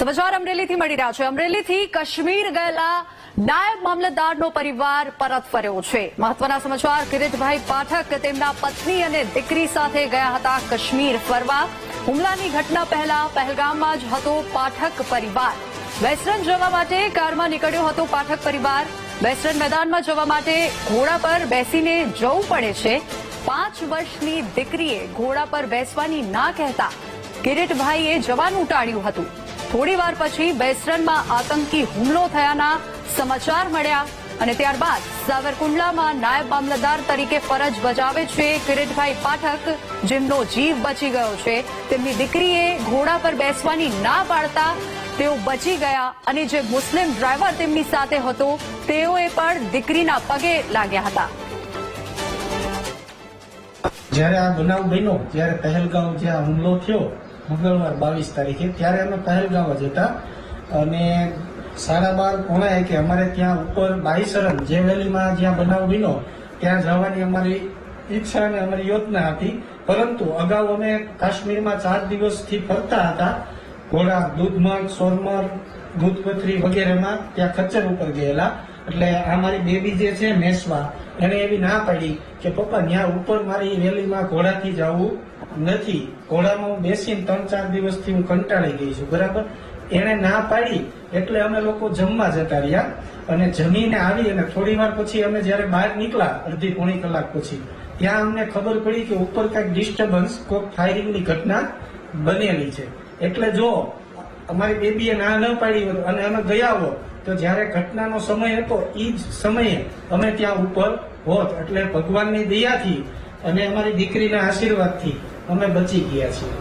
સમાચાર અમરેલીથી મળી રહ્યા છે। અમરેલીથી કાશ્મીર ગયેલા નાયબ મામલતદારનો પરિવાર પરત ફર્યો છે। મહત્વના સમાચાર। કિરીટભાઈ પાઠક તેમના પત્ની અને દીકરી સાથે ગયા હતા કાશ્મીર ફરવા। હુમલાની ઘટના પહેલા પહેલગામમાં જ હતો પાઠક પરિવાર। વેસ્ટર્ન જવા માટે કારમાં નીકળ્યો હતો પાઠક પરિવાર। વેસ્ટર્ન મેદાનમાં જવા માટે ઘોડા પર બેસીને જવું પડે છે। 5 વર્ષની દીકરીએ ઘોડા પર બેસવાની ના કહેતા કિરીટભાઈએ જવાનું ટાળ્યું હતું। થોડી વાર પછી વેસ્ટર્નમાં આતંકી હુમલો થયાના સમાચાર મળ્યા અને ત્યારબાદ સાવરકુંડલામાં નાયબ મામલતદાર તરીકે ફરજ બજાવે છે કિરીટભાઈ પાઠક, જેમનો જીવ બચી ગયો છે। તેમની દીકરીએ ઘોડા પર બેસવાની ના પાડતા તેઓ બચી ગયા અને જે મુસ્લિમ ડ્રાઈવર તેમની સાથે હતો તેઓએ પણ દીકરીના પગે લાગ્યા હતા। જ્યારે આ બનાવ બન્યો, જ્યારે પહેલગામ જ્યાં હુમલો થયો મંગળવાર 22 તારીખે, ત્યારે અમે પહેલગામ જ હતા અને 12:30 પોણા કે અમારે ત્યાં ઉપર બાઈસરમ જે વેલીમાં જ્યાં બનાવ બન્યો ત્યાં જવાની અમારી ઈચ્છા અને અમારી યોજના હતી। પરંતુ અગાઉ અમે કાશ્મીરમાં 4 દિવસથી ફરતા હતા ઘોડા દૂધમઠ, સોનમર્ગ, દૂધપથરી વગેરેમાં, ત્યાં ખચ્ચર ઉપર ગયેલા। એટલે આ મારી બેબી જે છે મેસવા, એને એવી ના પાડી કે પપ્પા ત્યાં ઉપર મારી વેલીમાં ઘોડાથી જવું નથી, ઘોડામાં હું બેસીને 3-4 દિવસથી હું કંટાળી ગઈ છું, બરાબર। એને ના પાડી એટલે અમે લોકો જમવા જતા રહ્યા અને જમીને આવી અને થોડી વાર પછી અમે જયારે બહાર નીકળ્યા અડધી પોણી કલાક પછી, ત્યાં અમને ખબર પડી કે ઉપર કઈક ડિસ્ટર્બન્સ, કોઈક ફાયરિંગની ઘટના બનેલી છે। એટલે જો અમારી બેબીએ ના ન પાડી હોત અને અમે ગયા હોત તો જયારે ઘટનાનો સમય હતો એ જ સમયે અમે ત્યાં ઉપર હોત। એટલે ભગવાનની દયાથી અને અમારી દીકરીના આશીર્વાદથી અમે બચી ગયા છીએ।